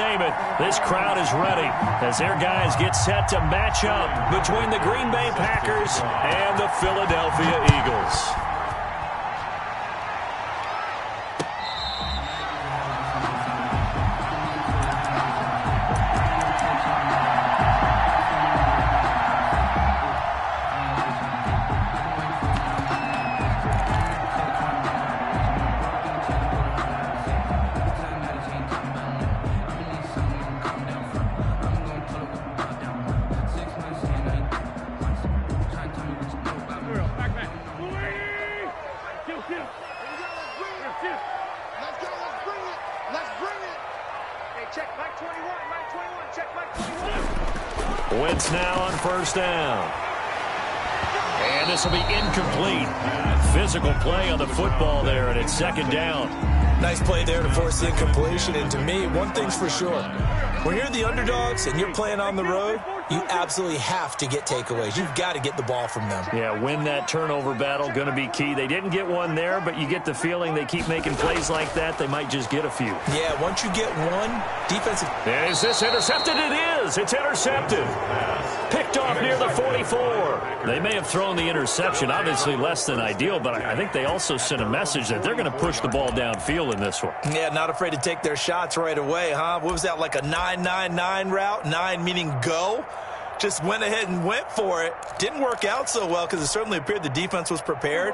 Name it, this crowd is ready as their guys get set to match up between the Green Bay Packers and the Philadelphia Eagles. Wentz now on first down. And this will be incomplete. Physical play on the football there, and it's second down. Nice play there to force the incompletion. And to me, one thing's for sure. When you're the underdogs and you're playing on the road, you absolutely have to get takeaways. You've got to get the ball from them. Yeah, win that turnover battle, going to be key. They didn't get one there, but you get the feeling they keep making plays like that, they might just get a few. Yeah, once you get one, defensive... And is this intercepted? It is. It's intercepted. Picked off near the 44. They may have thrown the interception, obviously less than ideal, but I think they also sent a message that they're going to push the ball downfield in this one. Yeah, not afraid to take their shots right away, huh? What was that, like a 9-9-9 route? 9 meaning go? Just went ahead and went for it. Didn't work out so well because it certainly appeared the defense was prepared.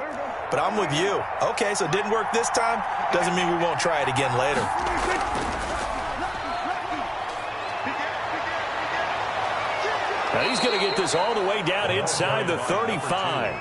But I'm with you. Okay, so it didn't work this time. Doesn't mean we won't try it again later. Now he's going to get this all the way down inside the 35.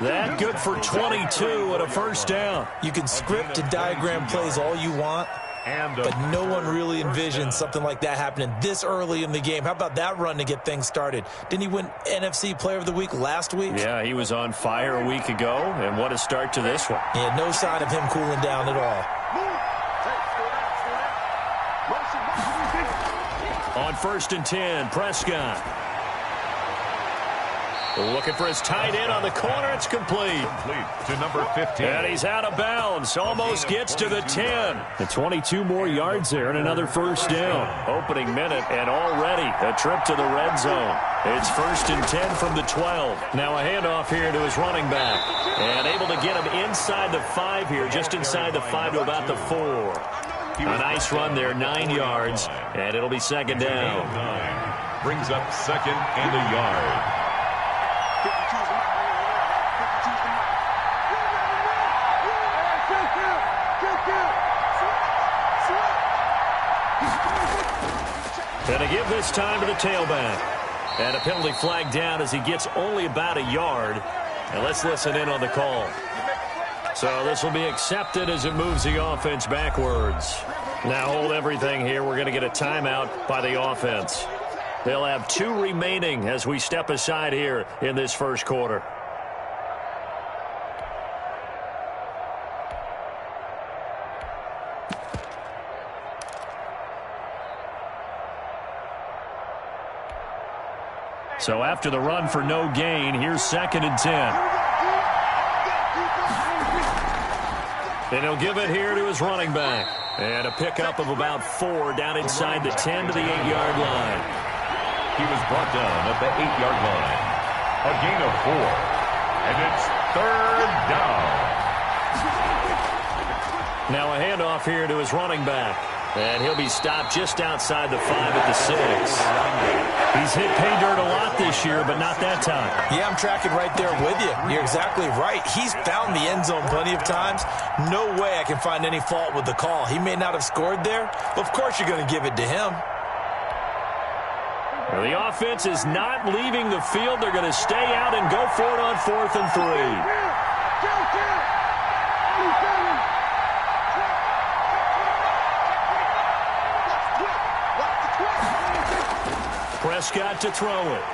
That good for 22 and a first down. You can script and diagram plays all you want, but no one really envisioned something like that happening this early in the game. How about that run to get things started? Didn't he win NFC Player of the Week last week? Yeah, he was on fire a week ago, and what a start to this one. Yeah, no sign of him cooling down at all. On first and 10, Prescott. Looking for his tight end on the corner. It's complete. To number 15. And he's out of bounds. Almost gets to the 10. The 22 more yards there and another first down. Opening minute and already a trip to the red zone. It's first and 10 from the 12. Now a handoff here to his running back. And able to get him inside the 5 here, just inside the 5 to about the 4. A nice run there, 9 yards. And it'll be second down. Brings up second and a yard. And to give this time to the tailback. And a penalty flag down as he gets only about a yard. And let's listen in on the call. So this will be accepted as it moves the offense backwards. Now hold everything here. We're going to get a timeout by the offense. They'll have 2 remaining as we step aside here in this first quarter. So after the run for no gain, here's second and 10. And he'll give it here to his running back. And a pickup of about 4 down inside the 10 to the 8-yard line. He was brought down at the 8-yard line. A gain of 4. And it's third down. Now a handoff here to his running back. And he'll be stopped just outside the 5 at the 6. He's hit pay dirt a lot this year, but not that time. Yeah, I'm tracking right there with you. You're exactly right. He's found the end zone plenty of times. No way I can find any fault with the call. He may not have scored there, but of course you're going to give it to him. Well, the offense is not leaving the field. They're going to stay out and go for it on 4th and 3. Prescott to throw it.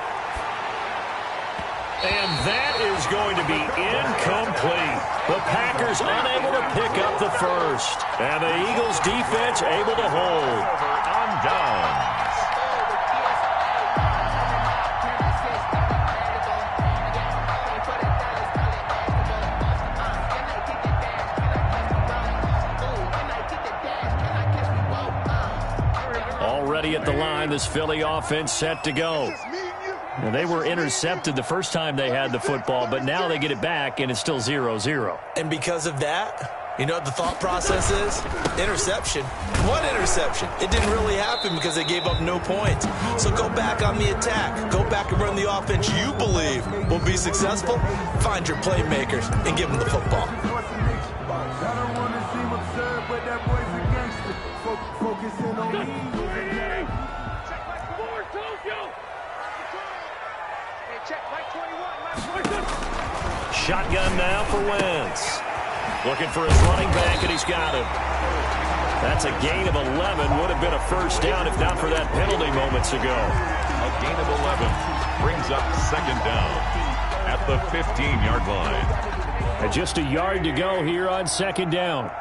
And that is going to be incomplete. The Packers unable to pick up the first. And the Eagles defense able to hold. On downs. at the line. This Philly offense set to go. Now, they were intercepted the first time they had the football, but now they get it back, and it's still 0-0. And because of that, you know what the thought process is? Interception. What interception? It didn't really happen because they gave up no points. So go back on the attack. Go back and run the offense you believe will be successful. Find your playmakers and give them the football. Shotgun now for Wentz. Looking for his running back, and he's got him. That's a gain of 11. Would have been a first down if not for that penalty moments ago. A gain of 11 brings up second down at the 15-yard line. And just a yard to go here on second down.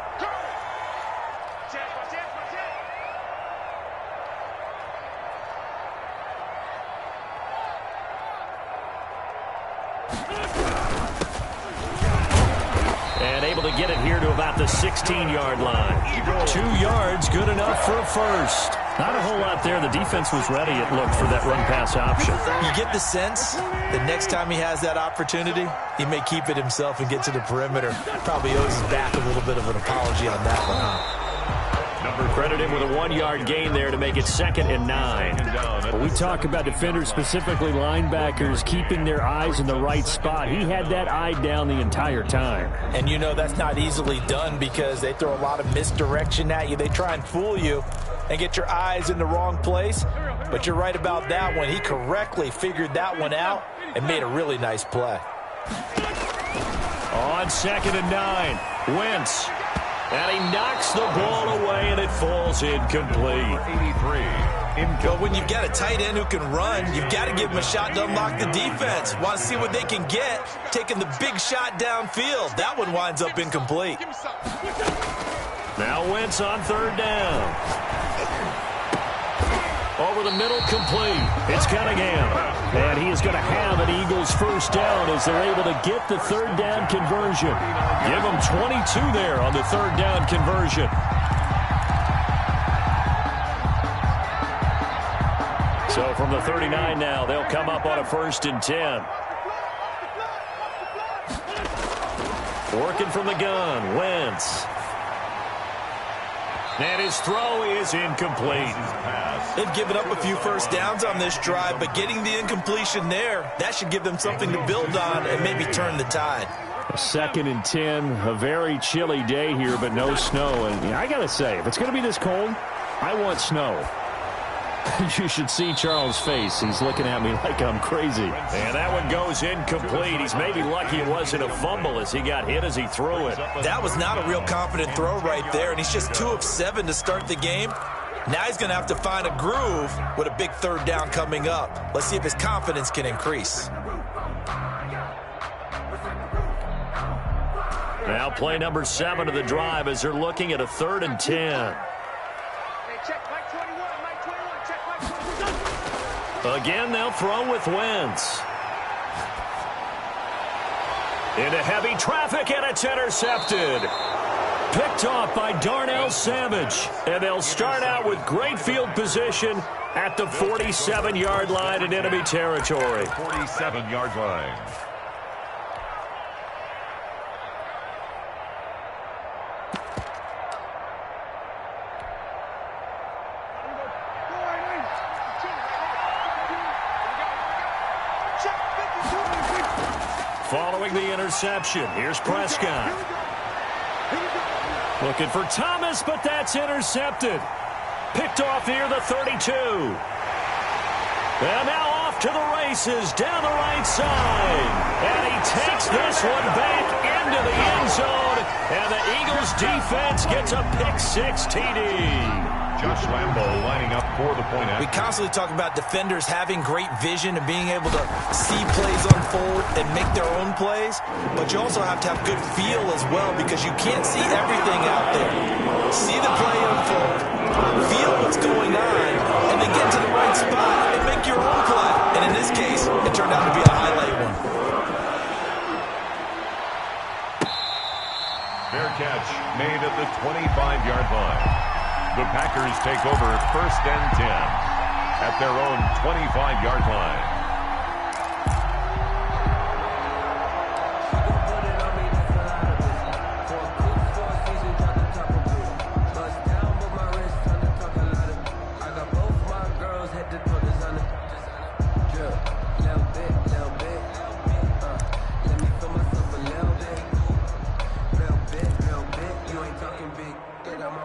To get it here to about the 16-yard line. 2 yards, good enough for a first. Not a whole lot there. The defense was ready, it looked, for that run-pass option. You get the sense that next time he has that opportunity, he may keep it himself and get to the perimeter. Probably owes his back a little bit of an apology on that one, huh? Credit him with a 1-yard gain there to make it 2nd and 9. When we talk about defenders, specifically linebackers, keeping their eyes in the right spot, he had that eye down the entire time. And you know that's not easily done because they throw a lot of misdirection at you. They try and fool you and get your eyes in the wrong place. But you're right about that one. He correctly figured that one out and made a really nice play. On 2nd and 9, Wentz. And he knocks the ball away, and it falls incomplete. 83. But when you've got a tight end who can run, you've got to give him a shot to unlock the defense. Want to see what they can get, taking the big shot downfield. That one winds up incomplete. Now Wentz on 3rd down. Over the middle, complete. It's Cunningham. And he is going to have an Eagles first down as they're able to get the 3rd down conversion. Give them 22 there on the 3rd down conversion. So from the 39 now, they'll come up on a 1st and 10. Working from the gun, Wentz. And his throw is incomplete. They've given up a few first downs on this drive, but getting the incompletion there, that should give them something to build on and maybe turn the tide. 2nd and 10, a very chilly day here, but no snow. And I got to say, if it's going to be this cold, I want snow. You should see Charles' face. He's looking at me like I'm crazy. And that one goes incomplete. He's maybe lucky it wasn't a fumble as he got hit as he threw it. That was not a real confident throw right there, and he's just 2 of 7 to start the game. Now he's going to have to find a groove with a big 3rd down coming up. Let's see if his confidence can increase. Now play number 7 of the drive as they're looking at a 3rd and 10. Again, they'll throw with Wentz. Into heavy traffic, and it's intercepted. Picked off by Darnell Savage. And they'll start out with great field position at the 47-yard line in enemy territory. 47-yard line. Following the interception, here's Prescott. Looking for Thomas, but that's intercepted. Picked off near the 32. And now off to the races down the right side. And he takes this one back into the end zone. And the Eagles defense gets a pick-6 TD. Josh Lambo lining up for the point after. We constantly talk about defenders having great vision and being able to see plays unfold and make their own plays, but you also have to have good feel as well because you can't see everything out there. See the play unfold, feel what's going on, and then get to the right spot and make your own play. And in this case, it turned out to be a highlight one. Fair catch made at the 25-yard line. The Packers take over 1st and 10 at their own 25-yard line.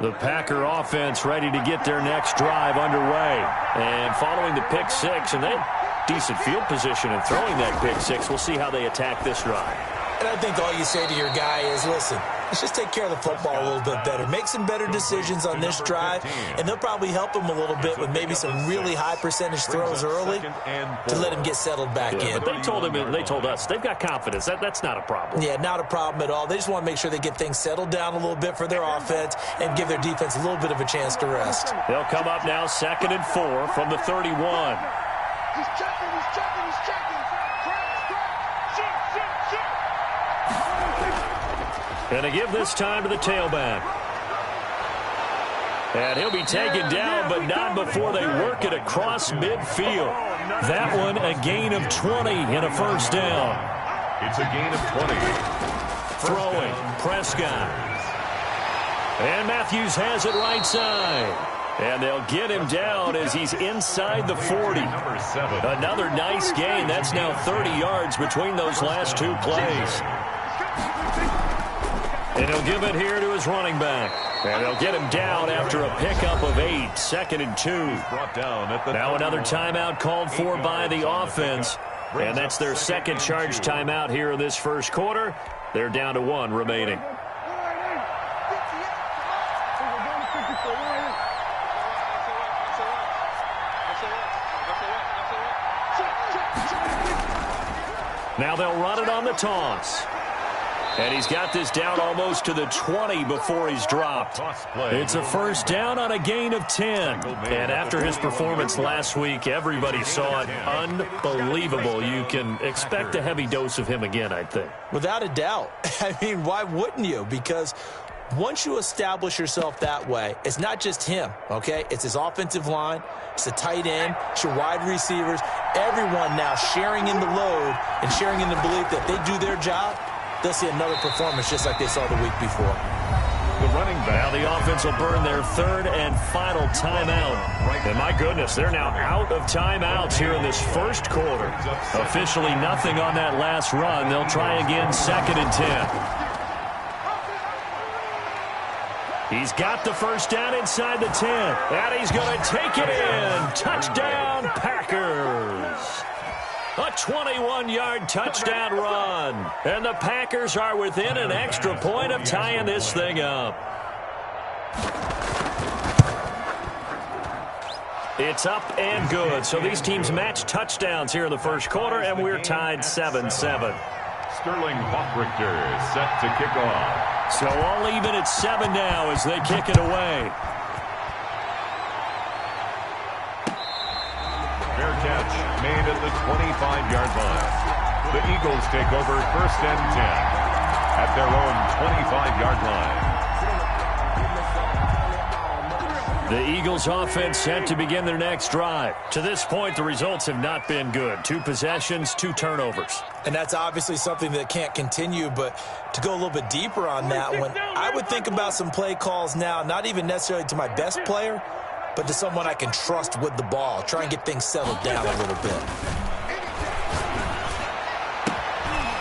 The Packer offense ready to get their next drive underway. And following the pick six, and they had decent field position in throwing that pick six. We'll see how they attack this drive. And I think all you say to your guy is, listen, let's just take care of the football a little bit better. Make some better decisions on this drive, and they'll probably help him a little bit with maybe some really high percentage throws early to let him get settled back in. But they told him, and they told us, they've got confidence. That's not a problem. Yeah, not a problem at all. They just want to make sure they get things settled down a little bit for their offense and give their defense a little bit of a chance to rest. They'll come up now 2nd and 4 from the 31. He's checking, he's checking, he's checking. And to give this time to the tailback. And he'll be taken down, but not before they work it across midfield. That one, a gain of 20 and a first down. It's a gain of 20. Throwing, Prescott. And Matthews has it right side. And they'll get him down as he's inside the 40. Another nice gain. That's now 30 yards between those last two plays. And he'll give it here to his running back. And they'll get him down after a pickup of 8. 2nd and 2. Now another timeout called for by the offense. And that's their second charge timeout here in this first quarter. They're down to 1 remaining. Now they'll run it on the toss. And he's got this down almost to the 20 before he's dropped. It's a first down on a gain of 10. And after his performance last week, everybody saw it. Unbelievable. You can expect a heavy dose of him again, I think. Without a doubt. I mean, why wouldn't you? Because once you establish yourself that way, it's not just him, okay? It's his offensive line, it's the tight end, it's your wide receivers, everyone now sharing in the load and sharing in the belief that they do their job. They'll see another performance just like they saw the week before. The running back. Now the offense will burn their 3rd and final timeout. And my goodness, they're now out of timeouts here in this first quarter. Officially nothing on that last run. They'll try again 2nd and 10. He's got the first down inside the 10. And he's going to take it in. Touchdown, Packers. A 21-yard touchdown run. And the Packers are within an extra point of tying this thing up. It's up and good. So these teams match touchdowns here in the first quarter, and we're tied 7-7. Sterling Hoffrichter set to kick off. So all even at 7 now as they kick it away. Fair catch made at the 25-yard line. The Eagles take over 1st and 10 at their own 25-yard line. The Eagles offense set to begin their next drive. To this point, the results have not been good. 2 possessions, 2 turnovers. And that's obviously something that can't continue, but to go a little bit deeper on that one, I would think about some play calls now, not even necessarily to my best player, but to someone I can trust with the ball. Try and get things settled down a little bit.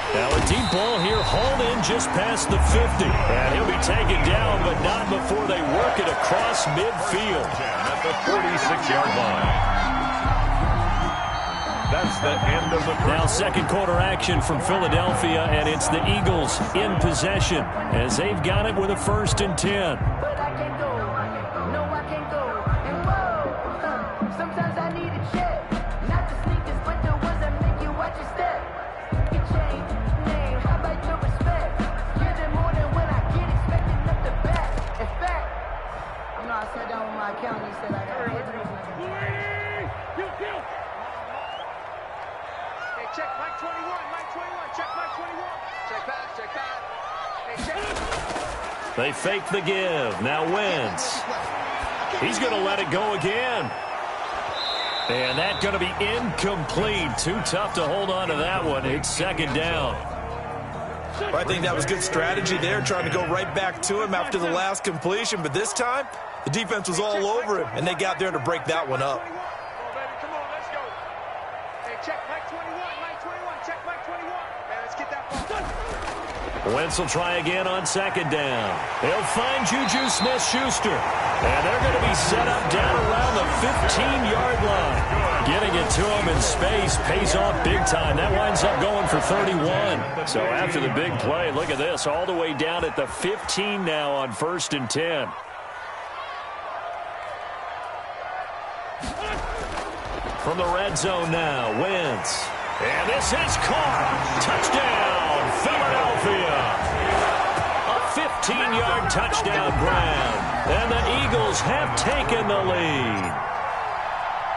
Now a deep ball here, hauled in just past the 50. And he'll be taken down, but not before they work it across midfield. At the 46-yard line. That's the end of the first. Now second quarter action from Philadelphia, and it's the Eagles in possession as they've got it with a 1st and 10. They fake the give. Now Wentz. He's going to let it go again. And that's going to be incomplete. Too tough to hold on to that one. It's second down. Well, I think that was good strategy there, trying to go right back to him after the last completion. But this time, the defense was all over him, and they got there to break that one up. Come on, let's go. Hey, check Mike 21, Mike 21, check Mike 21. Man, let's get that ball. Wentz will try again on second down. He'll find Juju Smith-Schuster. And they're going to be set up down around the 15-yard line. Getting it to him in space pays off big time. That winds up going for 31. So after the big play, look at this, all the way down at the 15 now on 1st and 10. From the red zone now, Wentz. And this is caught. Touchdown, Philadelphia. A 15-yard touchdown grab. And the Eagles have taken the lead.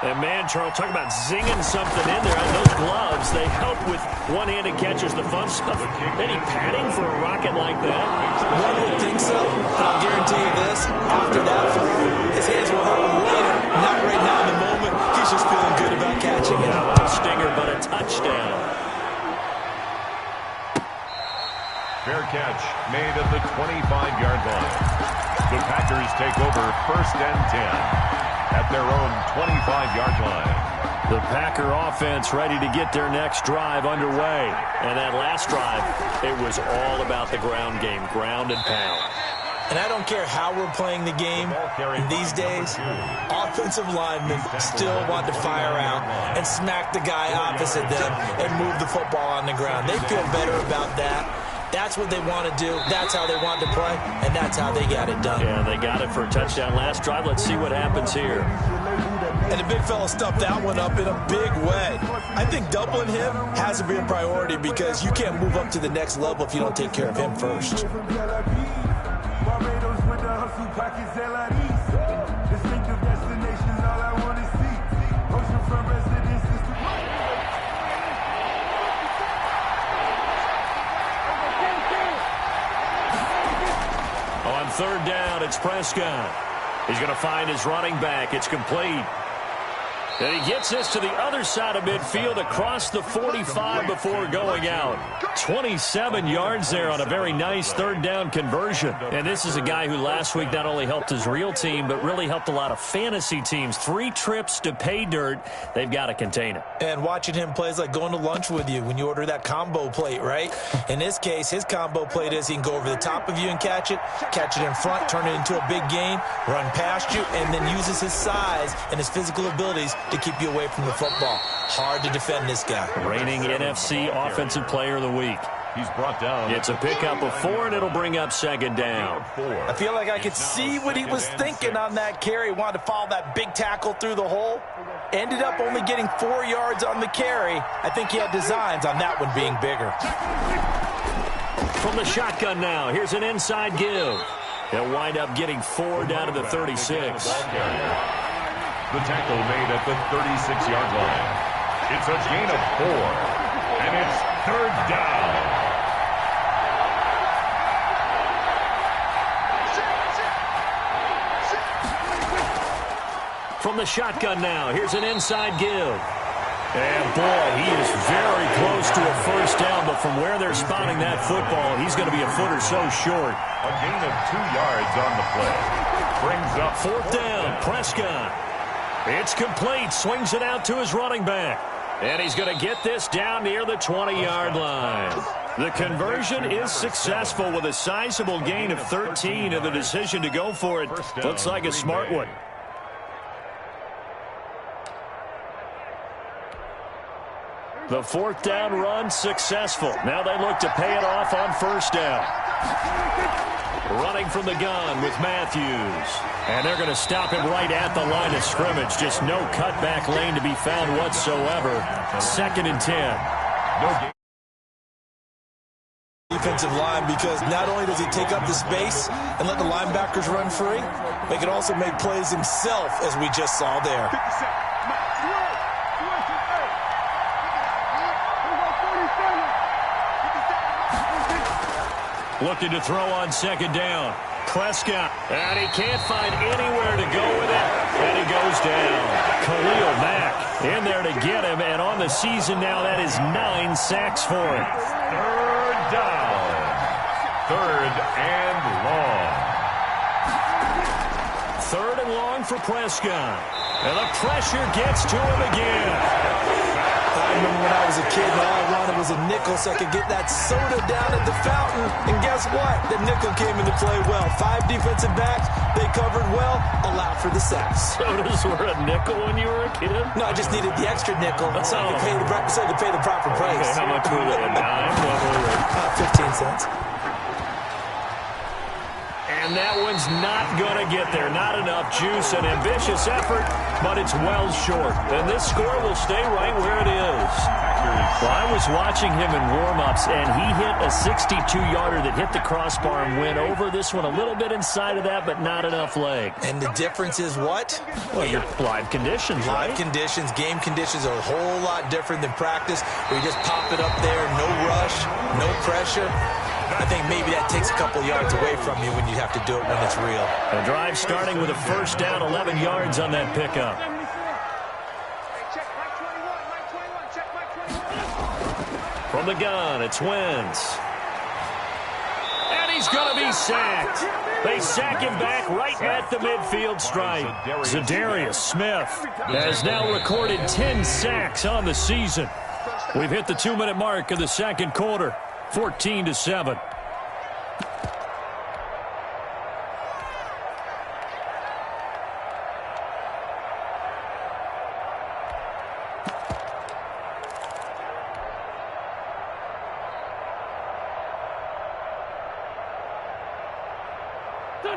And, man, Charles, talk about zinging something in there. And those gloves, they help with one-handed catches, the fun stuff. Any padding for a rocket like that? One would think so, but I'll guarantee you this. After that throw, his hands will hurt him later. Not right now in the moment. He's just feeling good about catching it. A little stinger, but a touchdown. Fair catch made at the 25-yard line. The Packers take over 1st and 10 at their own 25-yard line. The Packer offense ready to get their next drive underway. And that last drive, it was all about the ground game, ground and pound. And I don't care how we're playing the game these days, offensive linemen still want to fire out and smack the guy opposite them and move the football on the ground. They feel better about that. That's what they want to do. That's how they want to play, and that's how they got it done. Yeah, they got it for a touchdown last drive. Let's see what happens here. And the big fella stuffed that one up in a big way. I think doubling him has to be a priority because you can't move up to the next level if you don't take care of him first. On 3rd down, it's Prescott. He's going to find his running back. It's complete. And he gets this to the other side of midfield across the 45 before going out. 27 yards there on a very nice 3rd down conversion. And this is a guy who last week not only helped his real team, but really helped a lot of fantasy teams. 3 trips to pay dirt. They've got to contain him. And watching him play is like going to lunch with you when you order that combo plate, right? In this case, his combo plate is he can go over the top of you and catch it in front, turn it into a big gain, run past you, and then uses his size and his physical abilities to keep you away from the football. Hard to defend this guy. Reigning NFC Offensive Player of the Week. He's brought down. It's a pickup of 4, and it'll bring up 2nd down. I feel like I could see what he was thinking on that carry. Wanted to follow that big tackle through the hole. Ended up only getting 4 yards on the carry. I think he had designs on that one being bigger. From the shotgun now, here's an inside give. He'll wind up getting 4 down to the 36. The tackle made at the 36-yard line. It's a gain of 4, and it's 3rd down. From the shotgun now, here's an inside give. And, boy, he is very close to a 1st down, but from where they're spotting that football, he's going to be a foot or so short. A gain of 2 yards on the play. Brings up 4th down, Prescott. It's complete, swings it out to his running back. And he's going to get this down near the 20-yard line. The conversion is successful with a sizable gain of 13, and the decision to go for it looks like a smart one. The 4th down run successful. Now they look to pay it off on 1st down. Running from the gun with Matthews. And they're going to him right at the line of scrimmage. Just no cutback lane to be found whatsoever. 2nd and 10. Defensive line, because not only does he take up the space and let the linebackers run free, but he can also make plays himself, as we just saw there. Looking to throw on 2nd down. Prescott, and he can't find anywhere to go with it, and he goes down. Khalil Mack in there to get him, and on the season now, that is 9 sacks for him. Third down. Third and long. Third and long for Prescott. And the pressure gets to him again. I remember when I was a kid and all I wanted was a nickel so I could get that soda down at the fountain. And guess what? The nickel came into play well. 5 defensive backs, they covered well, allowed for the sacks. Sodas were a nickel when you were a kid? No, I just needed the extra nickel so I could pay the proper price. Okay, how much were they? A dime? What were they? 15 cents. And that one's not going to get there. Not enough juice. An ambitious effort, but it's well short. And this score will stay right where it is. Well, I was watching him in warm-ups, and he hit a 62-yarder that hit the crossbar and went over. This one a little bit inside of that, but not enough leg. And the difference is what? Well, your live conditions, right? Live conditions, game conditions are a whole lot different than practice, where you just pop it up there, no rush, no pressure. I think maybe that takes a couple yards away from you when you have to do it when it's real. The drive starting with a first down, 11 yards on that pickup. From the gun, it's Wentz. And he's going to be sacked. They sack him back right at the midfield stripe. Zadarius Smith has now recorded 10 sacks on the season. We've hit the 2-minute mark of the second quarter. 14-7.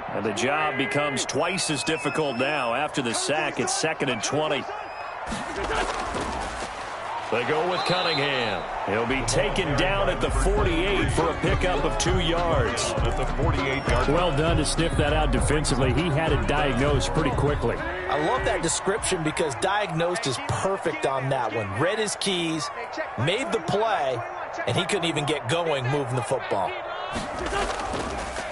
And the job becomes twice as difficult now. After the sack, it's 2nd and 20. They go with Cunningham. He'll be taken down at the 48 for a pickup of 2 yards. At the 48-yard. Well done to sniff that out defensively. He had it diagnosed pretty quickly. I love that description because diagnosed is perfect on that one. Read his keys, made the play, and he couldn't even get going moving the football.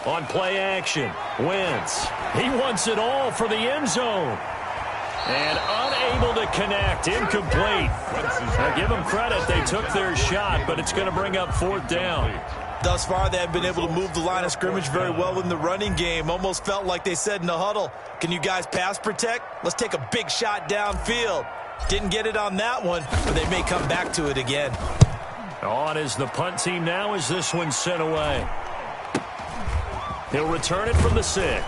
On play action, Wentz. He wants it all for the end zone. And unable to connect, incomplete. Now give them credit, they took their shot, but it's going to bring up 4th down. Thus far, they have been able to move the line of scrimmage very well in the running game. Almost felt like they said in the huddle, can you guys pass protect? Let's take a big shot downfield. Didn't get it on that one, but they may come back to it again. On is the punt team now as this one's sent away. He'll return it from the 6.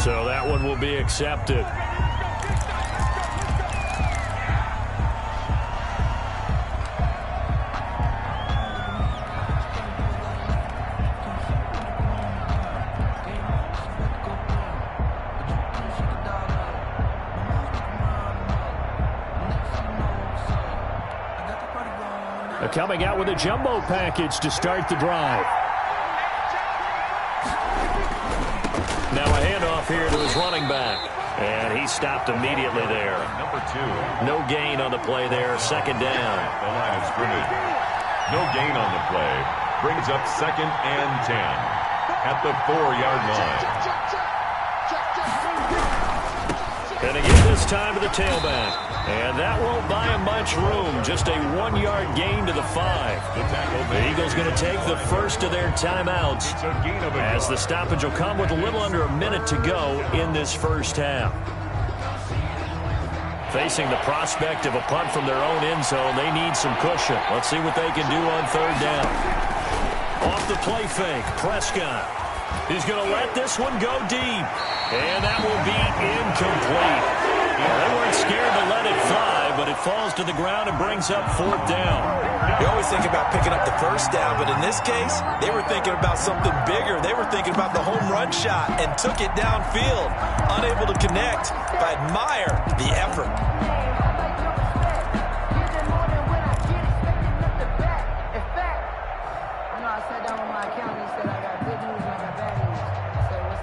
So that one will be accepted. They're coming out with a jumbo package to start the drive. Now a handoff here to his running back. And he stopped immediately there. Number 2. No gain on the play there. 2nd down. The line of scrimmage. No gain on the play. Brings up 2nd and 10. At the 4-yard line. And again this time to the tailback. And that won't buy him much room. Just a 1-yard gain to the 5. The Eagles going to take the first of their timeouts as the stoppage will come with a little under a minute to go in this first half. Facing the prospect of a punt from their own end zone, they need some cushion. Let's see what they can do on 3rd down. Off the play fake, Prescott. He's going to let this one go deep. And that will be incomplete. They weren't scared to let it fly, but it falls to the ground and brings up 4th down. You always think about picking up the first down, but in this case, they were thinking about something bigger. They were thinking about the home run shot and took it downfield. Unable to connect, but I admire the effort.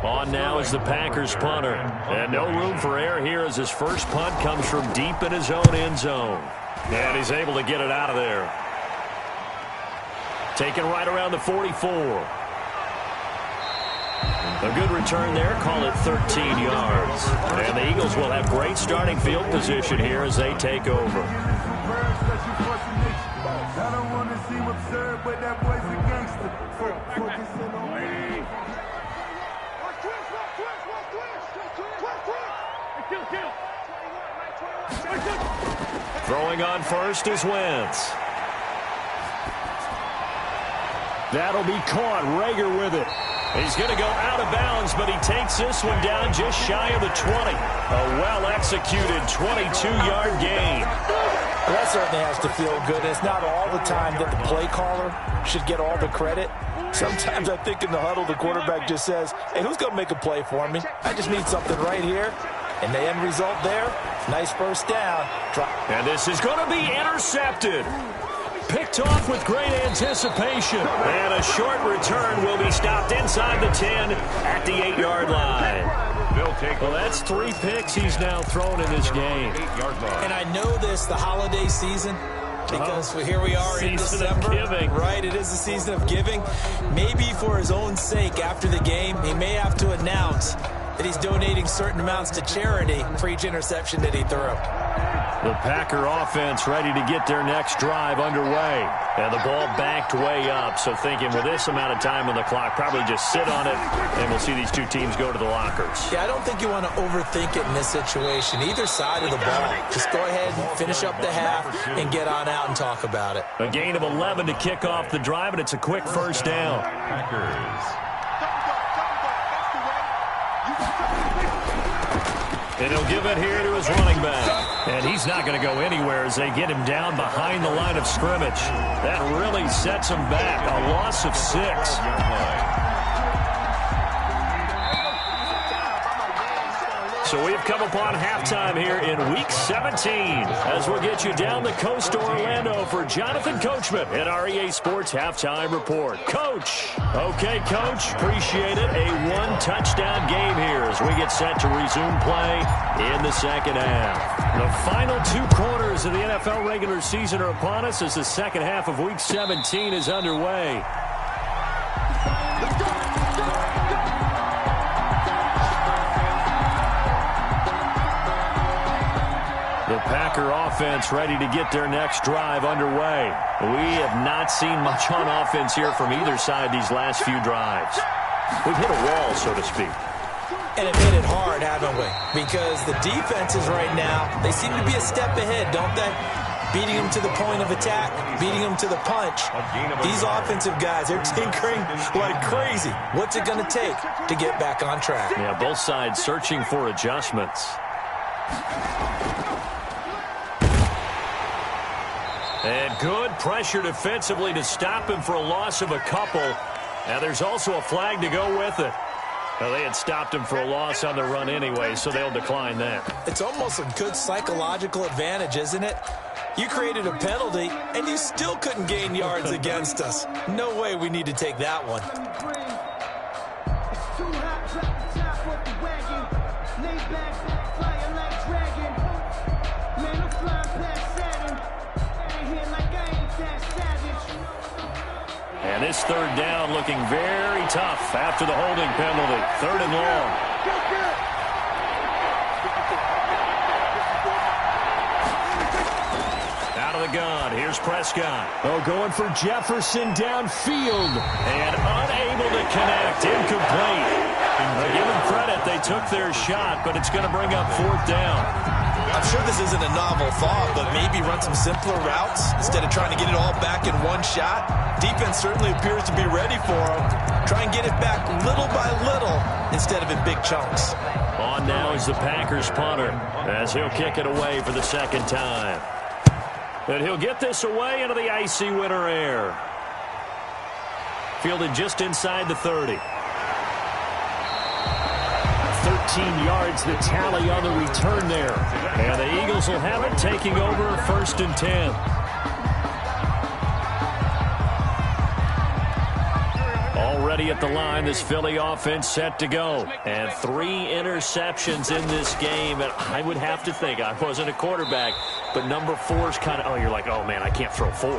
On now is the Packers punter. And no room for error here as his first punt comes from deep in his own end zone. And he's able to get it out of there. Taken right around the 44. A good return there. Call it 13 yards. And the Eagles will have great starting field position here as they take over. Throwing on first is Wentz. That'll be caught. Rager with it. He's going to go out of bounds, but he takes this one down just shy of the 20. A well-executed 22-yard gain. Well, that certainly has to feel good. It's not all the time that the play caller should get all the credit. Sometimes I think in the huddle, the quarterback just says, hey, who's going to make a play for me? I just need something right here. And the end result there, nice first down. And this is going to be intercepted. Picked off with great anticipation. And a short return will be stopped inside the 10 at the 8-yard line. Well, that's 3 picks he's now thrown in this game. And I know this, the holiday season, because here we are in December. Right, it is the season of giving. Maybe for his own sake after the game, he may have to announce that he's donating certain amounts to charity for each interception that he threw. The Packer offense ready to get their next drive underway. And the ball backed way up, so thinking with this amount of time on the clock, probably just sit on it, and we'll see these two teams go to the lockers. Yeah, I don't think you want to overthink it in this situation, either side of the ball. Just go ahead and finish up the half and get on out and talk about it. A gain of 11 to kick off the drive, and it's a quick first down. Packers. And he'll give it here to his running back. And he's not going to go anywhere as they get him down behind the line of scrimmage. That really sets him back. A loss of 6. So we've come upon halftime here in Week 17 as we'll get you down the coast to Orlando for Jonathan Coachman at our EA Sports Halftime Report. Coach. Okay, Coach. Appreciate it. A 1-touchdown game here as we get set to resume play in the second half. The final 2 quarters of the NFL regular season are upon us as the second half of Week 17 is underway. The Packer offense ready to get their next drive underway. We have not seen much on offense here from either side these last few drives. We've hit a wall, so to speak. And it made it hard, haven't we? Because the defenses right now, they seem to be a step ahead, don't they? Beating them to the point of attack, beating them to the punch. These offensive guys, they're tinkering like crazy. What's it going to take to get back on track? Yeah, both sides searching for adjustments. And good pressure defensively to stop him for a loss of a couple. Now there's also a flag to go with it. Well, they had stopped him for a loss on the run anyway, so they'll decline that. It's almost a good psychological advantage, isn't it? You created a penalty, and you still couldn't gain yards against us. No way we need to take that one. And this third down looking very tough after the holding penalty. 3rd and long. Out of the gun. Here's Prescott. Oh, going for Jefferson downfield. And unable to connect. Incomplete. Give them credit. They took their shot, but it's going to bring up 4th down. I'm sure this isn't a novel thought, but maybe run some simpler routes instead of trying to get it all back in one shot. Defense certainly appears to be ready for them. Try and get it back little by little instead of in big chunks. On now is the Packers punter as he'll kick it away for the 2nd time. And he'll get this away into the icy winter air. Fielded just inside the 30. 13 yards the tally on the return there. And the Eagles will have it taking over 1st and 10. Already at the line, this Philly offense set to go. And 3 interceptions in this game. And I would have to think, I wasn't a quarterback, but number 4 is kind of, oh, you're like, oh, man, I can't throw 4.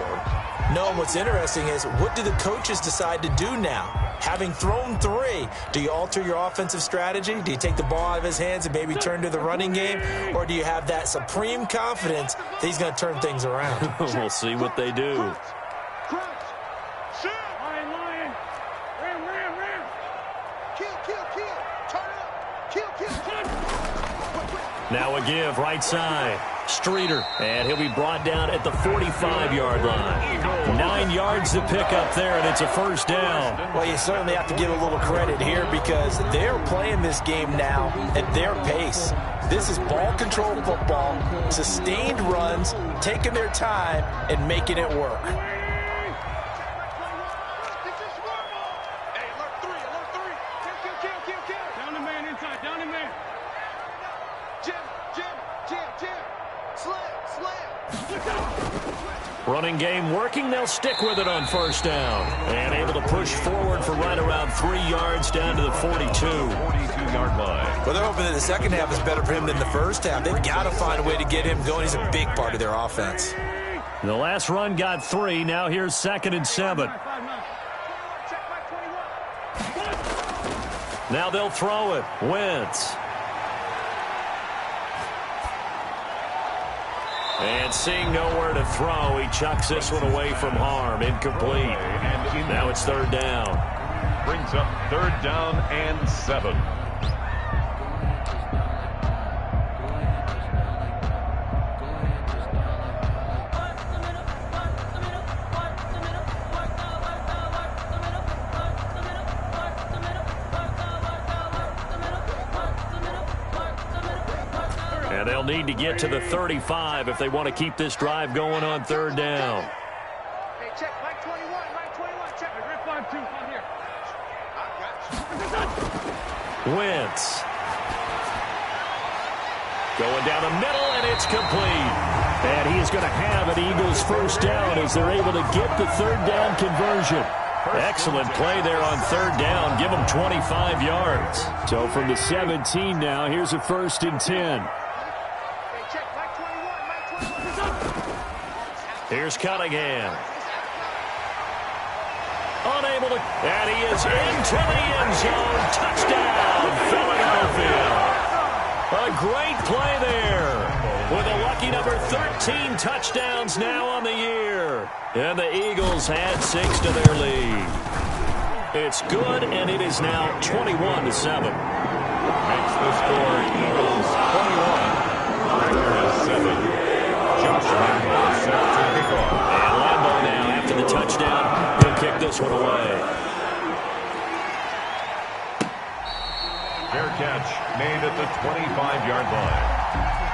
No, and what's interesting is, what do the coaches decide to do now? Having thrown 3, do you alter your offensive strategy? Do you take the ball out of his hands and maybe turn to the running game? Or do you have that supreme confidence that he's going to turn things around? We'll see what they do. Now a give, right side. Streeter, and he'll be brought down at the 45-yard line. 9 yards to pick up there, and it's a first down. Well, you certainly have to give a little credit here because they're playing this game now at their pace. This is ball control football, sustained runs, taking their time, and making it work. Running game working. They'll stick with it on first down. And able to push forward for right around 3 yards down to the 42-yard line. Well, they're hoping that the second half is better for him than the first half. They've got to find a way to get him going. He's a big part of their offense. The last run got 3. Now here's 2nd and 7. Now they'll throw it. Wentz. And seeing nowhere to throw, he chucks this one away from harm. Incomplete. Now it's 3rd down. Brings up 3rd down and 7. And they'll need to get to the 35 if they want to keep this drive going on 3rd down. Hey, check Mike 21, Mike 21, check. Rip 5-2, come here. Wentz. Going down the middle, and it's complete. And he is going to have an Eagles first down as they're able to get the 3rd down conversion. Excellent play there on 3rd down. Give them 25 yards. So from the 17 now, here's a 1st and 10. Here's Cunningham. Unable to, and he is into the end zone. Touchdown, Philadelphia. A great play there with a lucky number 13 touchdowns now on the year. And the Eagles add 6 to their lead. It's good, and it is now 21-7. Makes the score Eagles 21. Packers 7. Josh Lambo set to kick off. And Lambo now, after the touchdown, he'll kick this one away. Fair catch made at the 25-yard line.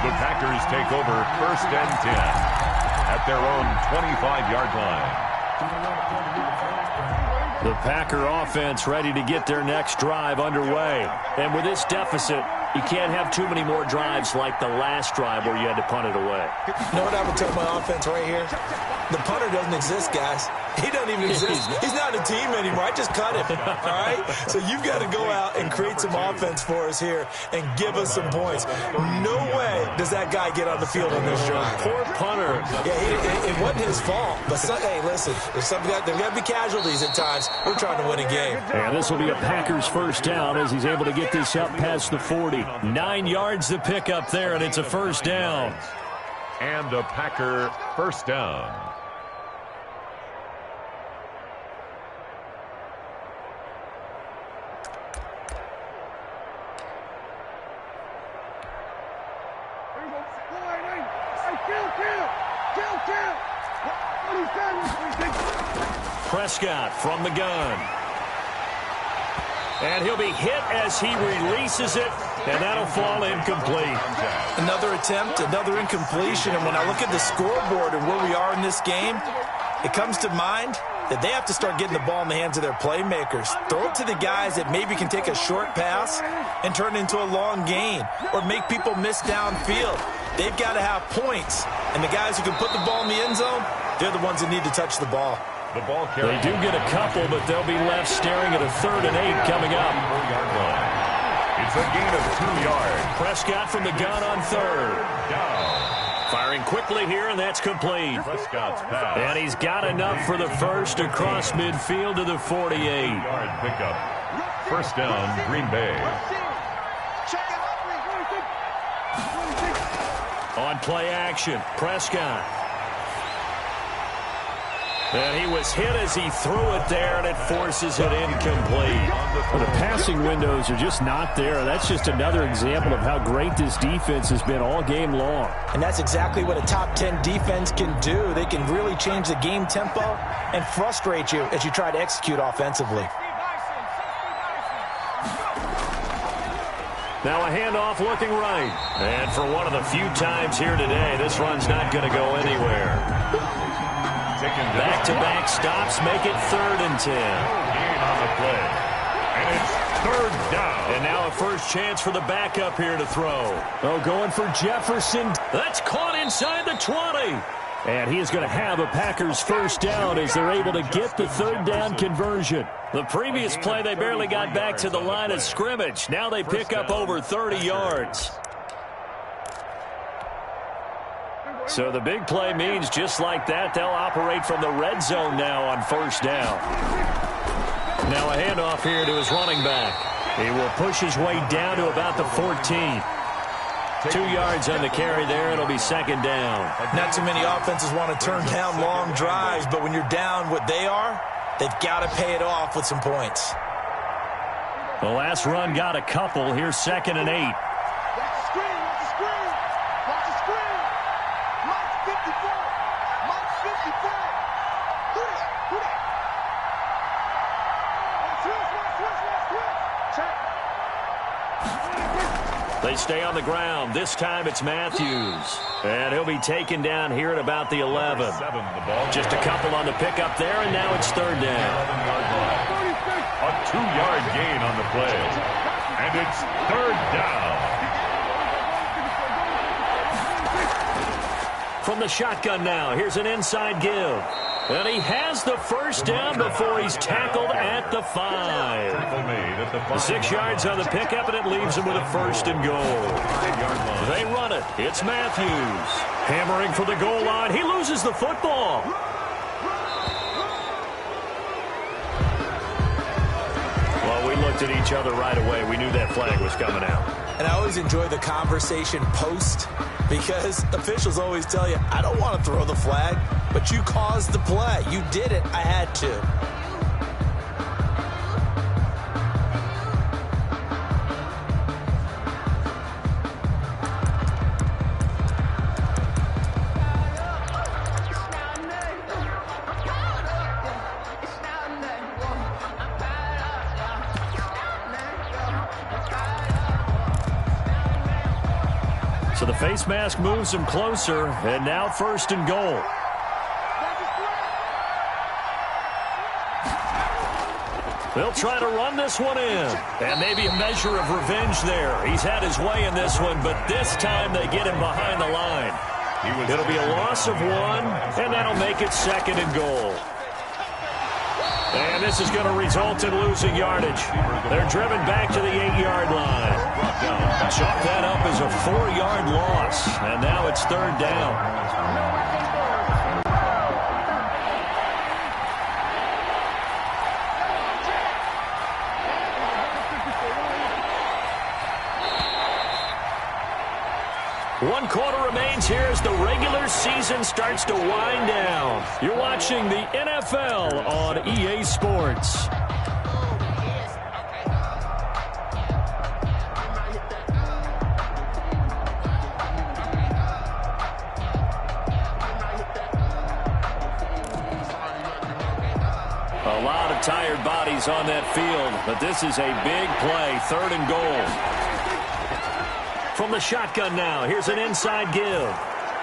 The Packers take over 1st and 10 at their own 25-yard line. The Packer offense ready to get their next drive underway. And with this deficit, you can't have too many more drives like the last drive where you had to punt it away. You know what I would tell my offense right here? The punter doesn't exist, guys. He doesn't even exist. He's not a team anymore. I just cut him, all right? So you've got to go out and create some offense for us here and give us some points. No way does that guy get on the field on this drive. Poor punter. Yeah, it wasn't his fault. But, hey, listen, there's got to be casualties at times. We're trying to win a game. And this will be a Packers first down as he's able to get this up past the 40. 9 yards to pick up there, and it's a first down. And a Packer first down. Prescott from the gun. And he'll be hit as he releases it, and that'll fall incomplete. Another attempt, another incompletion, and when I look at the scoreboard and where we are in this game, it comes to mind that they have to start getting the ball in the hands of their playmakers. Throw it to the guys that maybe can take a short pass and turn it into a long gain or make people miss downfield. They've got to have points, and the guys who can put the ball in the end zone, they're the ones that need to touch the ball. The ball they do get a couple, but they'll be left staring at a 3rd and 8 coming up. It's a gain of 2 yards. Prescott from the gun on 3rd. Down. Firing quickly here, and that's complete. Prescott's pass. And he's got enough for the first across midfield to the 48. 40-yard pickup. First down, Green Bay. On play action, Prescott. And he was hit as he threw it there, and it forces it incomplete. Well, the passing windows are just not there. That's just another example of how great this defense has been all game long. And that's exactly what a top 10 defense can do. They can really change the game tempo and frustrate you as you try to execute offensively. Now a handoff looking right. And for one of the few times here today, this run's not going to go anywhere. Back-to-back stops make it 3rd and 10. Gain on the play. And it's 3rd down. And now a first chance for the backup here to throw. Oh, going for Jefferson. That's caught inside the 20. And he is going to have a Packers first down as they're able to get the 3rd down conversion. The previous play, they barely got back to the line of scrimmage. Now they pick up over 30 yards. So the big play means just like that, they'll operate from the red zone now on first down. Now a handoff here to his running back. He will push his way down to about the 14. 2 yards on the carry there. It'll be 2nd down. Not too many offenses want to turn down long drives, but when you're down what they are, they've got to pay it off with some points. The last run got a couple. Here's 2nd and 8. Watch the screen, watch the screen. Watch the screen. Mike 54. Mike 54. Who that? Who that? Switch. Check. They stay on the ground. This time it's Matthews. And he'll be taken down here at about the 11. Just a couple on the pickup there, and now it's 3rd down. A 2-yard gain on the play. And it's 3rd down. From the shotgun now, here's an inside give. And he has the first down before he's tackled at the 5. 6 yards on the pickup, and it leaves him with a 1st and goal. They run it. It's Matthews. Hammering for the goal line. He loses the football. Well, we looked at each other right away. We knew that flag was coming out. And I always enjoy the conversation post because officials always tell you, I don't want to throw the flag, but you caused the play. You did it. I had to. So the face mask moves him closer, and now 1st and goal. They'll try to run this one in. And maybe a measure of revenge there. He's had his way in this one, but this time they get him behind the line. It'll be a loss of 1, and that'll make it 2nd and goal. And this is going to result in losing yardage. They're driven back to the 8-yard line. Chalk that up as a 4-yard loss, and now it's 3rd down. One quarter remains here as the regular season starts to wind down. You're watching the NFL on EA Sports. A lot of tired bodies on that field, but this is a big play, 3rd and goal. From the shotgun now, here's an inside give.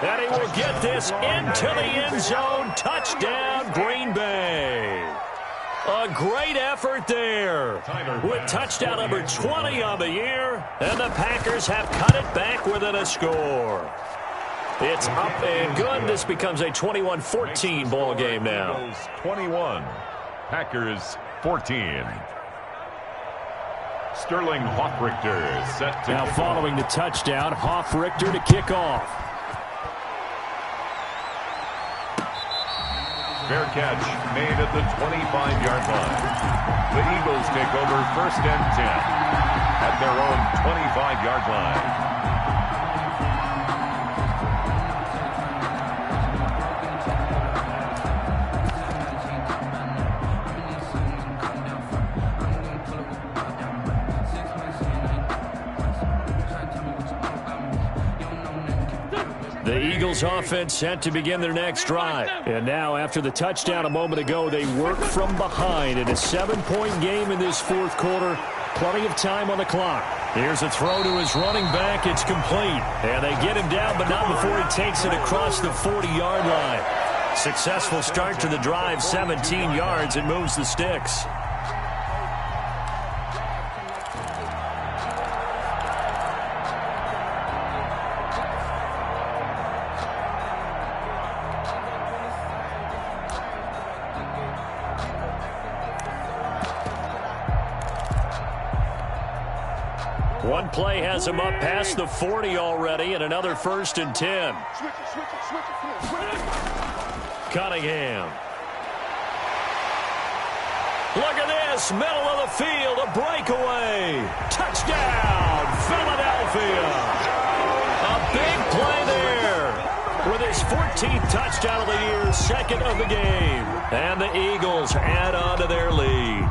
And he will get this into the end zone. Touchdown, Green Bay. A great effort there. With touchdown number 20 on the year, and the Packers have cut it back within a score. It's up and good. This becomes a 21-14 ball game now. 21, Packers 14. Sterling Hoffrichter set to now following the touchdown, Hoffrichter to kick off. Fair catch made at the 25-yard line. The Eagles take over 1st and 10 at their own 25-yard line. The Eagles offense set to begin their next drive. And now, after the touchdown a moment ago, they work from behind in a 7-point game in this 4th quarter. Plenty of time on the clock. Here's a throw to his running back. It's complete. And they get him down, but not before he takes it across the 40-yard line. Successful start to the drive, 17 yards, and moves the sticks. One play has him up past the 40 already, and another 1st and 10. Cunningham. Look at this, middle of the field, a breakaway. Touchdown, Philadelphia. A big play there with his 14th touchdown of the year, 2nd of the game. And the Eagles add on to their lead.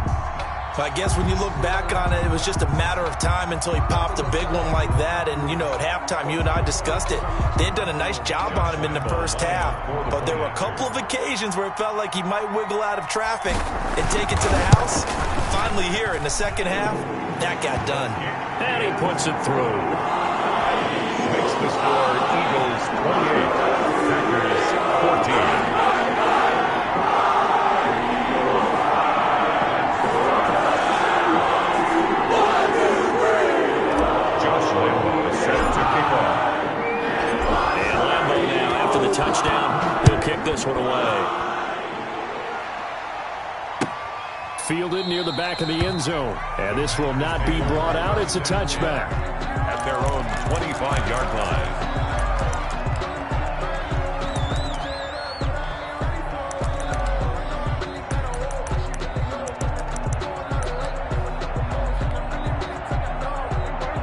I guess when you look back on it, it was just a matter of time until he popped a big one like that. And, you know, at halftime, you and I discussed it. They had done a nice job on him in the first half. But there were a couple of occasions where it felt like he might wiggle out of traffic and take it to the house. Finally here in the second half, that got done. And he puts it through. Makes the score Eagles 28, Packers 14. Touchdown. He'll kick this one away. Fielded near the back of the end zone. And this will not be brought out. It's a touchback. At their own 25-yard line.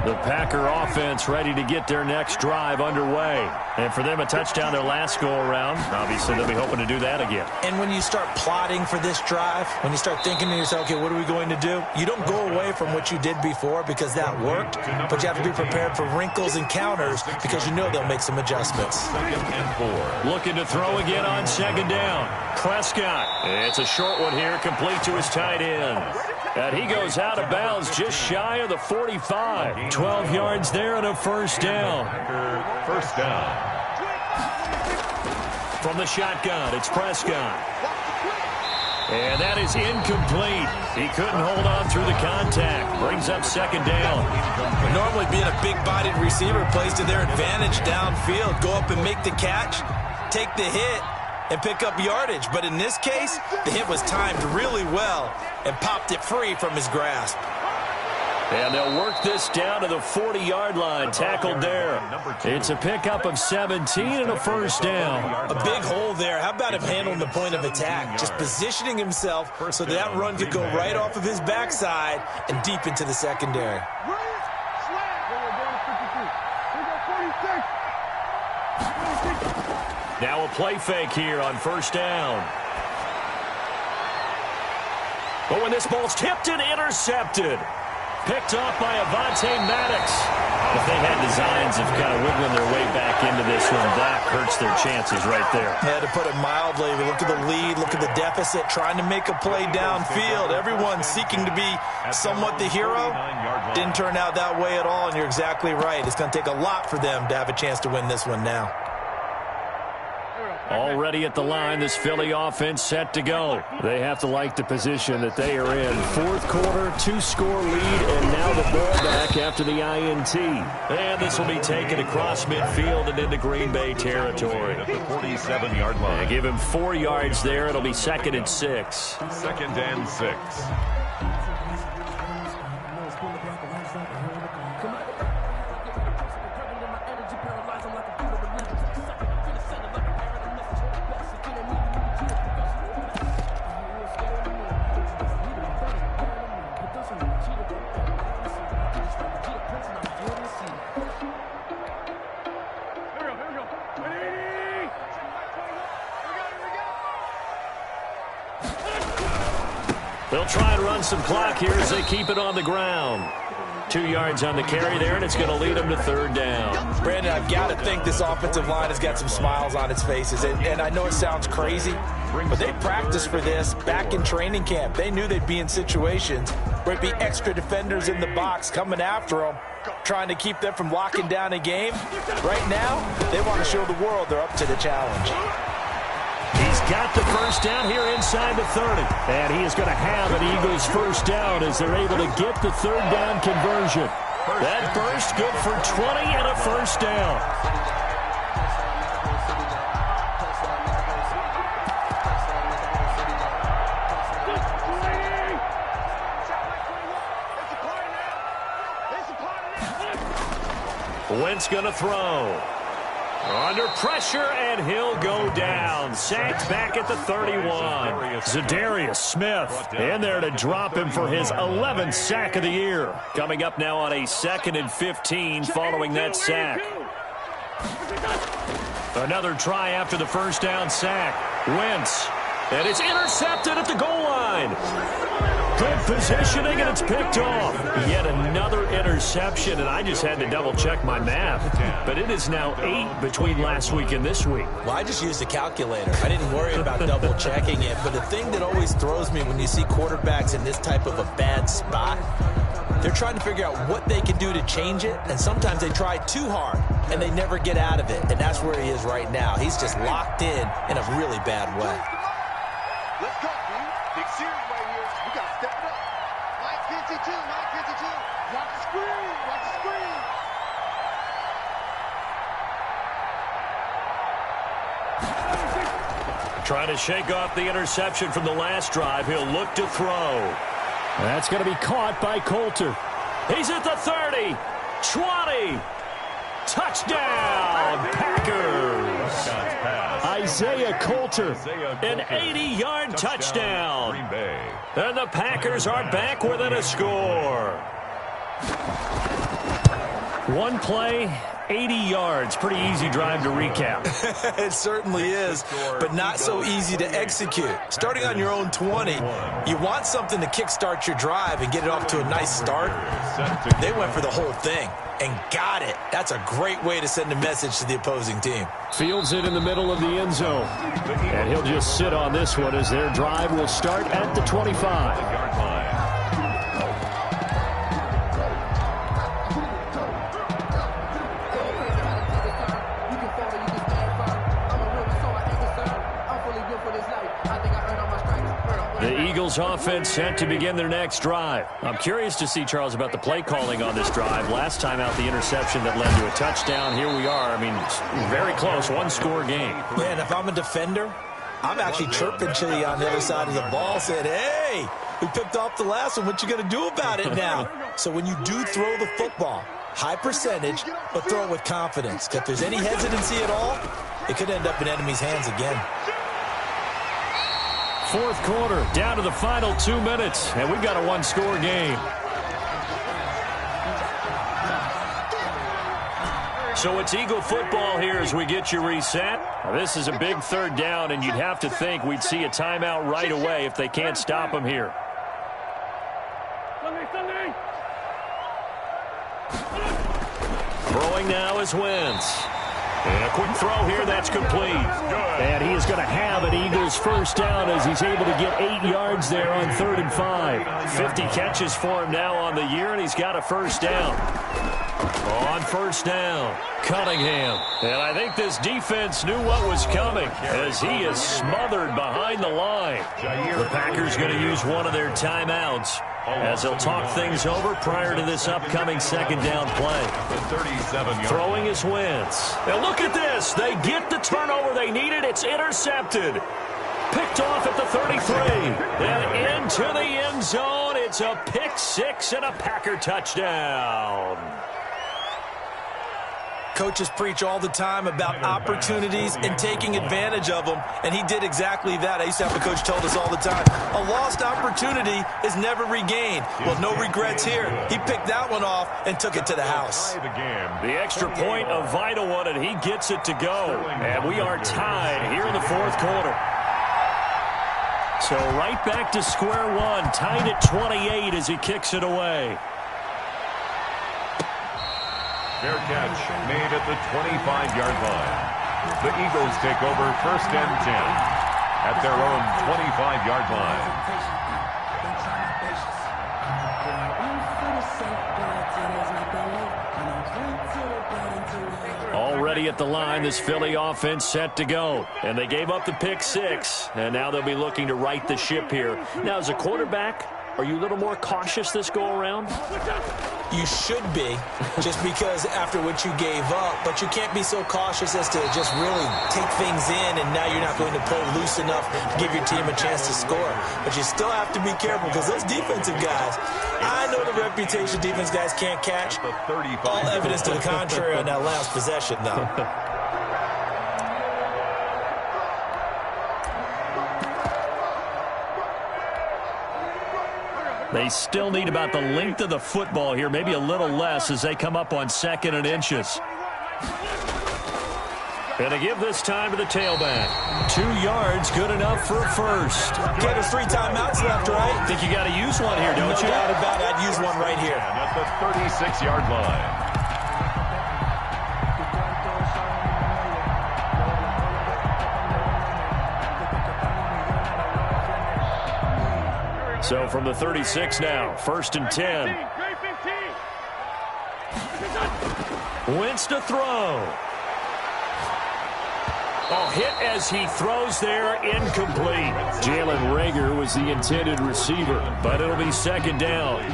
The Packer offense ready to get their next drive underway. And for them, a touchdown their last go-around. Obviously, they'll be hoping to do that again. And when you start plotting for this drive, when you start thinking to yourself, okay, what are we going to do? You don't go away from what you did before because that worked, but you have to be prepared for wrinkles and counters because you know they'll make some adjustments. 2nd and 4. Looking to throw again on 2nd down. Prescott. It's a short one here, complete to his tight end. And he goes out of bounds just shy of the 45. 12 yards there and a 1st down. 1st down. From the shotgun, it's Prescott. And that is incomplete. He couldn't hold on through the contact. Brings up 2nd down. Normally being a big-bodied receiver plays to their advantage downfield. Go up and make the catch, take the hit, and pick up yardage. But in this case, the hit was timed really well and popped it free from his grasp. And they'll work this down to the 40-yard line. Tackled there. It's a pickup of 17 and a 1st down. A big hole there. How about him handling the point of attack? Just positioning himself so that run could go right off of his backside and deep into the secondary. Now a play fake here on 1st down. But when this ball's tipped and intercepted. Picked off by Avonte Maddox. If they had designs of kind of wiggling their way back into this one, that hurts their chances right there. Yeah, to put it mildly, look at the lead, look at the deficit, trying to make a play downfield. Everyone seeking to be somewhat the hero. Didn't turn out that way at all, and you're exactly right. It's going to take a lot for them to have a chance to win this one now. Already at the line, this Philly offense set to go. They have to like the position that they are in. 4th quarter, 2-score lead, and now the ball back after the INT. And this will be taken across midfield and into Green Bay territory. At the 47-yard line. They give him 4 yards there. It'll be 2nd and 6. 2nd and 6. They'll try and run some clock here as they keep it on the ground. 2 yards on the carry there, and it's going to lead them to third down. Brandon, I've got to think this offensive line has got some smiles on its faces. And I know it sounds crazy, but they practiced for this back in training camp. They knew they'd be in situations where it'd be extra defenders in the box coming after them, trying to keep them from locking down a game. Right now, they want to show the world they're up to the challenge. He's got the first down here inside the 30. And he is going to have an Eagles first down as they're able to get the third down conversion. That burst good for 20 and a first down. Wentz going to throw. Under pressure, and he'll go down. Sacked back at the 31. Zadarius Smith in there to drop him for his 11th sack of the year. Coming up now on a 2nd and 15 following that sack. Another try after the first down sack. Wentz, and it's intercepted at the goal line. Good positioning, and it's picked off. Yet another interception, and I just had to double-check my math. But it is now 8 between last week and this week. Well, I just used a calculator. I didn't worry about double-checking it. But the thing that always throws me when you see quarterbacks in this type of a bad spot, they're trying to figure out what they can do to change it, and sometimes they try too hard, and they never get out of it. And that's where he is right now. He's just locked in a really bad way. Let's go, dude. Big series right here. We got to step it up. Line 52, line 52. Watch the screen, watch the screen. Trying to shake off the interception from the last drive. He'll look to throw. That's going to be caught by Coulter. He's at the 30, 20. Touchdown, Packers. Isaiah Coulter, an 80-yard touchdown. And the Packers are back within a score. One play, 80 yards. Pretty easy drive to recap. It certainly is, but not so easy to execute. Starting on your own 20, you want something to kickstart your drive and get it off to a nice start. They went for the whole thing and got it. That's a great way to send a message to the opposing team. Fields it in the middle of the end zone. And he'll just sit on this one as their drive will start at the 25. The Eagles offense set to begin their next drive. I'm curious to see, Charles, about the play calling on this drive. Last time out, the interception that led to a touchdown. Here we are. I mean, very close, one-score game. Man, if I'm a defender, I'm actually chirping to you on the other side of the ball, saying, hey, we picked off the last one. What you going to do about it now? So when you do throw the football, high percentage, but throw it with confidence. If there's any hesitancy at all, it could end up in enemy's hands again. Fourth quarter, down to the final 2 minutes, and we've got a one-score game. So it's Eagle football here as we get you reset. This is a big third down, and you'd have to think we'd see a timeout right away if they can't stop them here. Throwing now is Wentz. And a quick throw here, that's complete. And he is going to have an Eagles first down as he's able to get 8 yards there on 3rd and 5. 50 catches for him now on the year, and he's got a first down. On first down, Cunningham. And I think this defense knew what was coming as he is smothered behind the line. The Packers going to use one of their timeouts as they'll talk things over prior to this upcoming second down play. Throwing is Wentz. And look at this. They get the turnover they needed. It's intercepted. Picked off at the 33. And into the end zone. It's a pick six and a Packer touchdown. Coaches preach all the time about opportunities and taking advantage of them, and he did exactly that. I used to have a coach tell us all the time, a lost opportunity is never regained. Well, no regrets here. He picked that one off and took it to the house. The extra point, a vital one, and he gets it to go. And we are tied here in the fourth quarter. So right back to square one, tied at 28 as he kicks it away. Fair catch made at the 25-yard line. The Eagles take over 1st and 10 at their own 25-yard line. Already at the line, this Philly offense set to go. And they gave up the pick 6, and now they'll be looking to right the ship here. Now, as a quarterback, are you a little more cautious this go-around? You should be, just because after what you gave up. But you can't be so cautious as to just really take things in, and now you're not going to play loose enough to give your team a chance to score. But you still have to be careful, because those defensive guys, I know the reputation defense guys can't catch. All evidence to the contrary on that last possession, though. They still need about the length of the football here, maybe a little less as they come up on 2nd and inches. And to give this time to the tailback. 2 yards, good enough for a first. Okay, there's 3 timeouts left, right? Think you got to use one here, don't you? No doubt about it. I'd use one right here. At the 36-yard line. So from the 36 now, 1st and 10. Wentz to throw. Oh, hit as he throws there, incomplete. Jalen Reagor was the intended receiver, but it'll be 2nd down.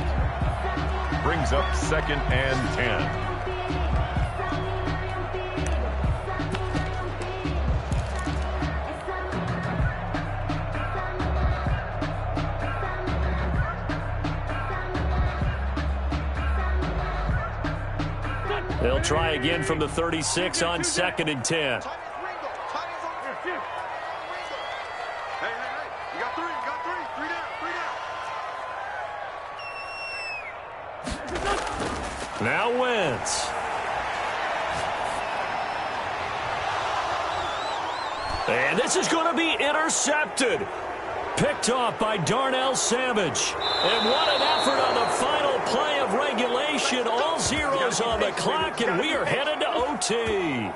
Brings up 2nd and 10. They'll try again from the 36 on 2nd and 10. Now Wentz. And this is going to be intercepted. Picked off by Darnell Savage. And what an effort on the final play of regulation. All zeros on the clock, and we are headed to OT.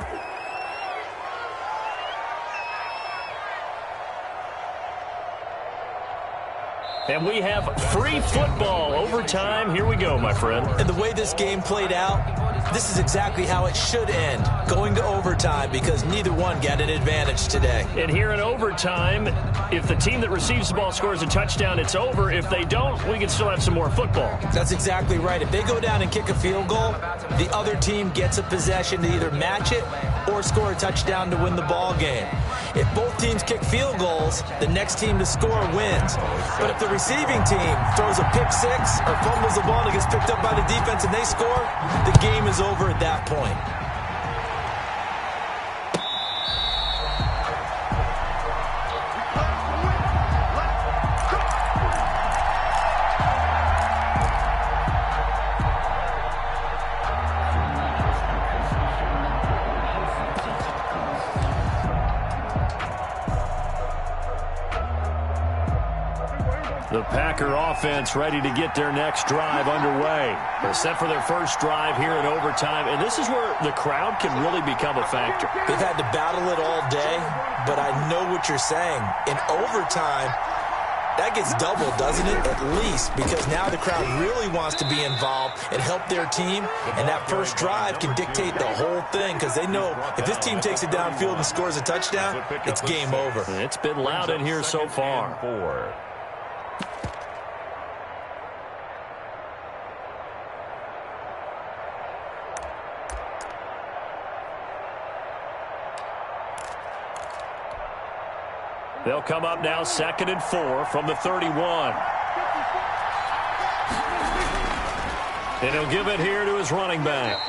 And we have free football. Overtime. Here we go, my friend. And the way this game played out, this is exactly how it should end. Going to overtime because neither one got an advantage today. And here in overtime, if the team that receives the ball scores a touchdown, it's over. If they don't, we can still have some more football. That's exactly right. If they go down and kick a field goal, the other team gets a possession to either match it or score a touchdown to win the ball game. If both teams kick field goals, the next team to score wins. But if the receiving team throws a pick 6 or fumbles the ball and it gets picked up by the defense and they score, the game is over at that point. The Packer offense ready to get their next drive underway. They're set for their first drive here in overtime, and this is where the crowd can really become a factor. They've had to battle it all day, but I know what you're saying. In overtime, that gets doubled, doesn't it? At least, because now the crowd really wants to be involved and help their team, and that first drive can dictate the whole thing because they know if this team takes it downfield and scores a touchdown, it's game over. It's been loud in here so far. They'll come up now 2nd and 4 from the 31. And he'll give it here to his running back.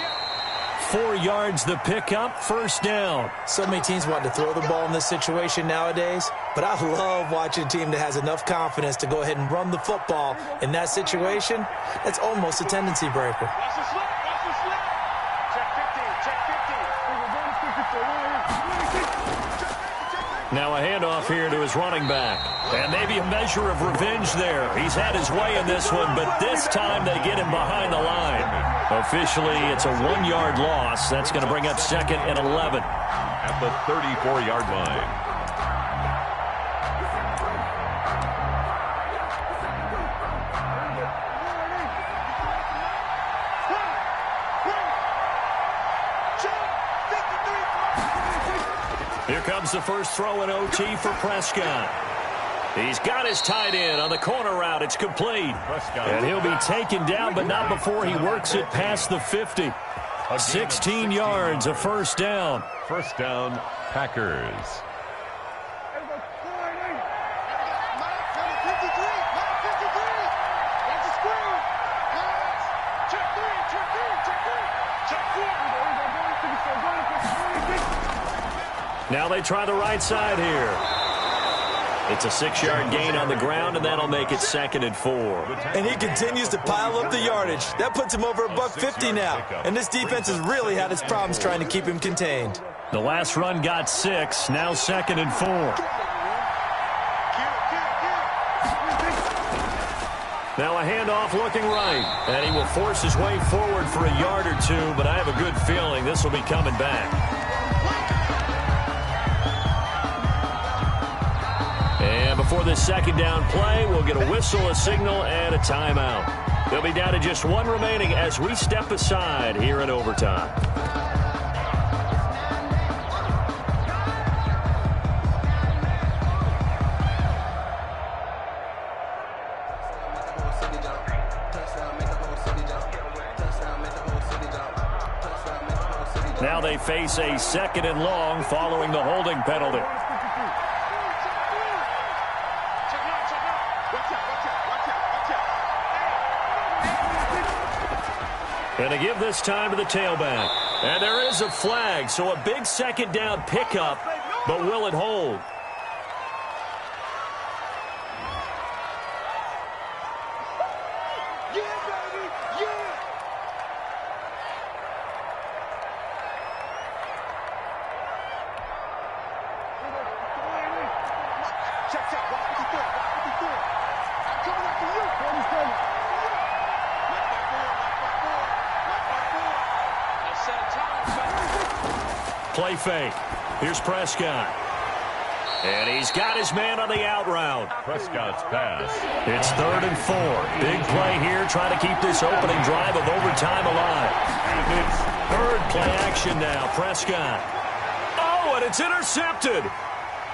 4 yards the pickup, first down. So many teams want to throw the ball in this situation nowadays, but I love watching a team that has enough confidence to go ahead and run the football in that situation. That's almost a tendency breaker. Now a handoff here to his running back. And maybe a measure of revenge there. He's had his way in this one, but this time they get him behind the line. Officially, it's a 1-yard loss. That's going to bring up 2nd and 11. At the 34-yard line. Here comes the first throw in OT for Prescott. He's got his tight end on the corner route. It's complete. And he'll be taken down, but not before he works it past the 50. 16 yards, a first down. First down, Packers. Now they try the right side here. It's a 6-yard gain on the ground, and that'll make it 2nd and 4. And he continues to pile up the yardage. That puts him over $150 now. And this defense has really had its problems trying to keep him contained. The last run got 6, now 2nd and 4. Now a handoff looking right. And he will force his way forward for a yard or two, but I have a good feeling this will be coming back. And before this second down play, we'll get a whistle, a signal, and a timeout. They'll be down to just 1 remaining as we step aside here in overtime. Now they face a 2nd and long following the holding penalty. And to give this time to the tailback. And there is a flag, so a big 2nd down pickup, but will it hold? Play fake. Here's Prescott. And he's got his man on the out route. Prescott's pass. It's 3rd and 4. Big play here, trying to keep this opening drive of overtime alive. Third play action now. Prescott. Oh, and it's intercepted.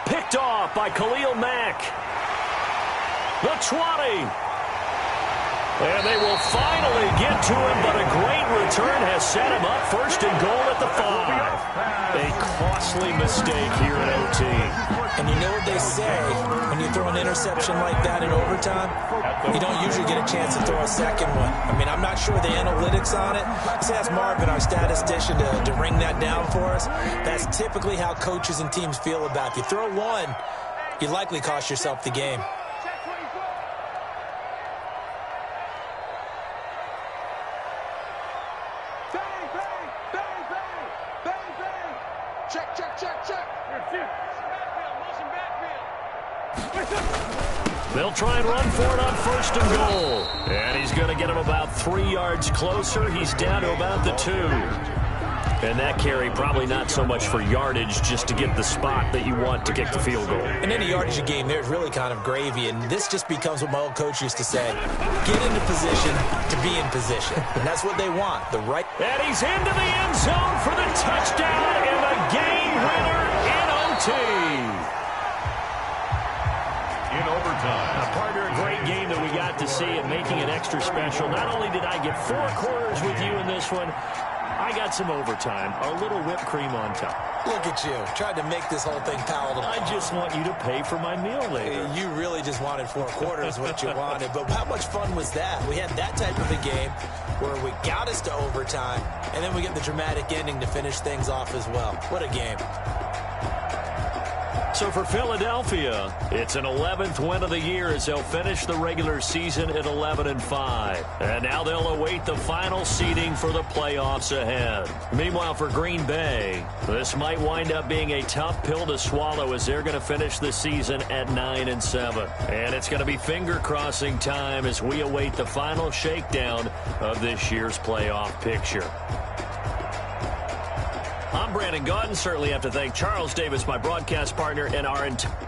Picked off by Khalil Mack. The 20. And they will finally get to him, but a great return has set him up 1st and goal at the 5. A costly mistake here in OT. And you know what they say, when you throw an interception like that in overtime, you don't usually get a chance to throw a second one. I mean, I'm not sure the analytics on it. Let's ask Marvin, our statistician, to ring that down for us. That's typically how coaches and teams feel about it. You throw one, you likely cost yourself the game. They'll try and run for it on 1st and goal. And he's going to get him about 3 yards closer. He's down to about the 2. And that carry probably not so much for yardage, just to get the spot that you want to kick the field goal. In any yardage game, there's really kind of gravy, and this just becomes what my old coach used to say. Get into position to be in position. And that's what they want, the right. And he's into the end zone for the touchdown and the game winner in OT. In overtime. Partner, a great game that we got to see and making it extra special. Not only did I get 4 quarters with you in this one, I got some overtime, a little whipped cream on top. Look at you, tried to make this whole thing palatable. I just want you to pay for my meal later. You really just wanted 4 quarters, what you wanted. But how much fun was that? We had that type of a game where we got us to overtime, and then we get the dramatic ending to finish things off as well. What a game. So for Philadelphia, it's an 11th win of the year as they'll finish the regular season at 11-5. And now they'll await the final seeding for the playoffs ahead. Meanwhile, for Green Bay, this might wind up being a tough pill to swallow as they're going to finish the season at 9-7. And it's going to be finger-crossing time as we await the final shakedown of this year's playoff picture. I'm Brandon Gaudin. Certainly have to thank Charles Davis, my broadcast partner, and our entire